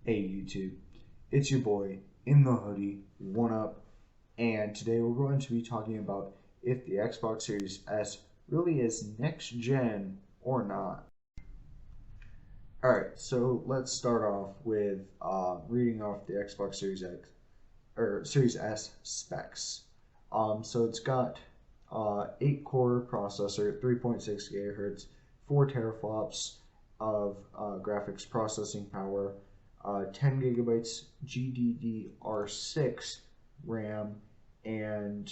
Hey YouTube, it's your boy in the hoodie, One Up, and today we're going to be talking about if the Xbox Series S really is next gen or not. Alright, so let's start off with reading off the Xbox Series X or Series S specs. So it's got 8-core processor, 3.6 gigahertz, 4 teraflops of graphics processing power, 10 gigabytes GDDR6 RAM, and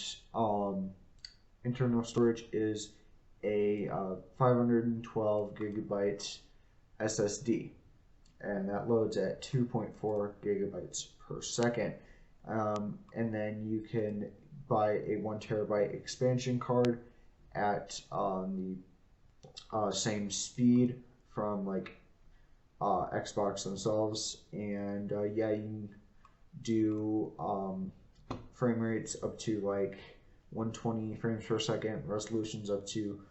internal storage is a 512 gigabyte SSD, and that loads at 2.4 gigabytes per second. And then you can buy a 1 terabyte expansion card at the same speed from Xbox themselves, and yeah, you can do frame rates up to 120 frames per second, resolutions up to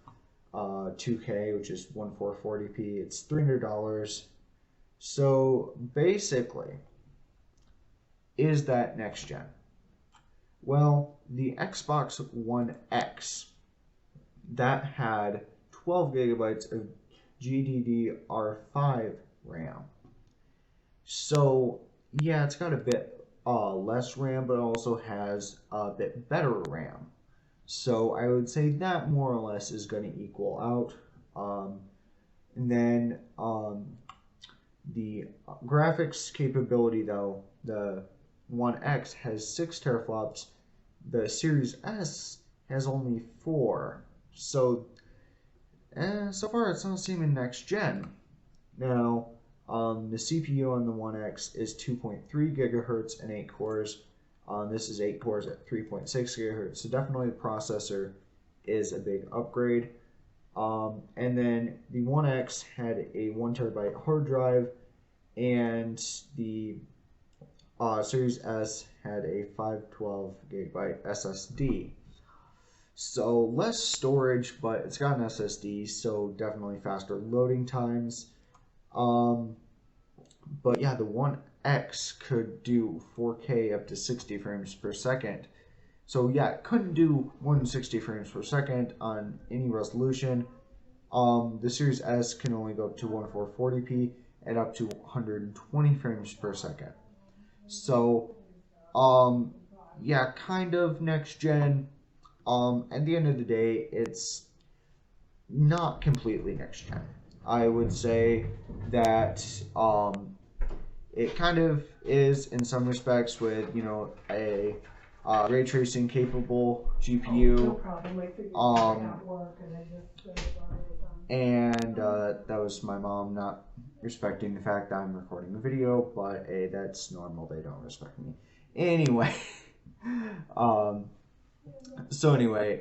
2K, which is 1440p. It's $300. So basically, is that next gen? Well, the Xbox One X, that had 12 gigabytes of GDDR5 RAM. So yeah, it's got a bit less RAM, but also has a bit better RAM. So I would say that more or less is going to equal out. And then the graphics capability, though, the One X has 6 teraflops. The Series S has only 4. So so far it's not seeming next gen. Now, the CPU on the One X is 2.3 gigahertz and 8 cores. This is 8 cores at 3.6 gigahertz, so definitely the processor is a big upgrade. And then the One X had a 1 terabyte hard drive, and the Series S had a 512 gigabyte SSD. So less storage, but it's got an SSD, so definitely faster loading times. But yeah, the One X could do 4K up to 60 frames per second. So yeah, it couldn't do more than 60 frames per second on any resolution. The Series S can only go up to 1440p and up to 120 frames per second. So, yeah, kind of next gen. At the end of the day, it's not completely next gen. I would say that it kind of is in some respects with a ray tracing capable GPU. And that was my mom not respecting the fact that I'm recording a video, but hey, that's normal. They don't respect me anyway. So anyway,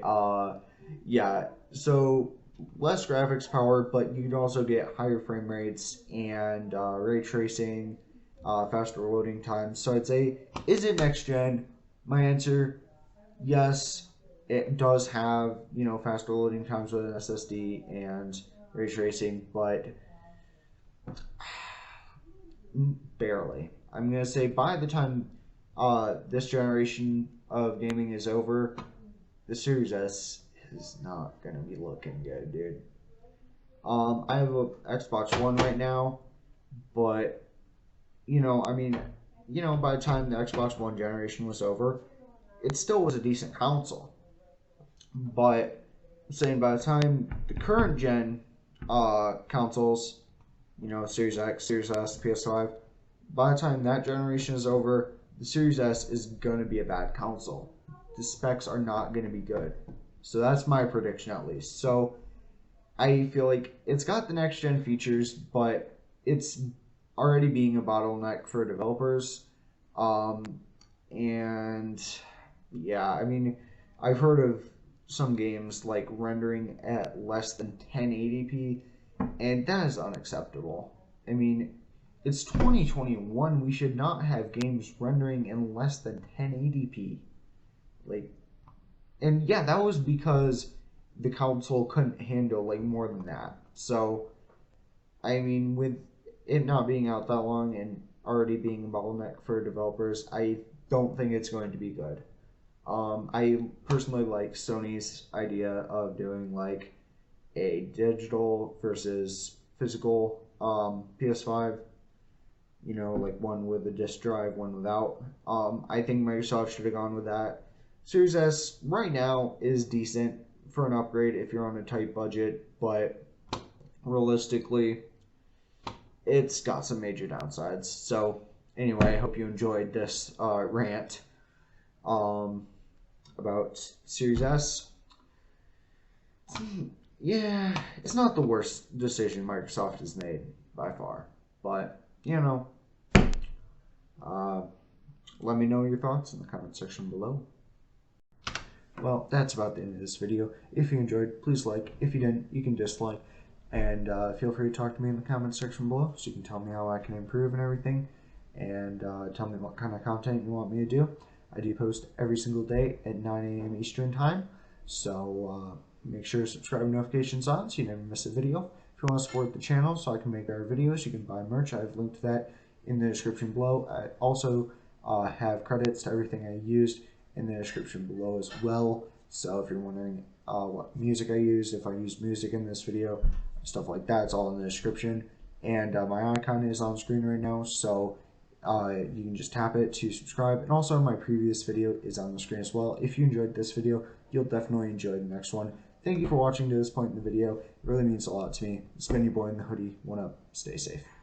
yeah, so less graphics power, but you can also get higher frame rates and ray tracing, faster loading times. So I'd say, is it next gen? My answer, yes, it does have, faster loading times with an SSD and ray tracing, but barely. I'm going to say by the time this generation of gaming is over, the Series S is not going to be looking good, dude. I have a Xbox One right now, but, by the time the Xbox One generation was over, it still was a decent console. But I'm saying by the time the current gen consoles, Series X, Series S, PS5, by the time that generation is over, the Series S is going to be a bad console. The specs are not going to be good. So that's my prediction, at least. So I feel like it's got the next gen features, but it's already being a bottleneck for developers. And yeah, I mean, I've heard of some games like rendering at less than 1080p, and that is unacceptable. I mean, it's 2021. We should not have games rendering in less than 1080p. And yeah, that was because the console couldn't handle more than that. So, I mean, with it not being out that long and already being a bottleneck for developers, I don't think it's going to be good. I personally like Sony's idea of doing like a digital versus physical PS5. You know, like one with a disk drive, one without. I think Microsoft should have gone with that. Series S right now is decent for an upgrade if you're on a tight budget, but realistically, it's got some major downsides. So anyway, I hope you enjoyed this rant about Series S. Yeah, it's not the worst decision Microsoft has made by far, but you know, uh, let me know your thoughts in the comment section below. Well, that's about the end of this video. If you enjoyed, please like. If you didn't, you can dislike. And feel free to talk to me in the comment section below so you can tell me how I can improve and everything. And tell me what kind of content you want me to do. I do post every single day at 9 a.m. Eastern Time. So make sure to subscribe and notifications on so you never miss a video. If you want to support the channel so I can make our videos, you can buy merch. I've linked that in the description below. I also have credits to everything I used in the description below as well. So if you're wondering what music I used, if I used music in this video, stuff like that, it's all in the description. And my icon is on screen right now, so you can just tap it to subscribe. And also my previous video is on the screen as well. If you enjoyed this video, you'll definitely enjoy the next one. Thank you for watching to this point in the video. It really means a lot to me. It's been your boy in the hoodie. One up. Stay safe.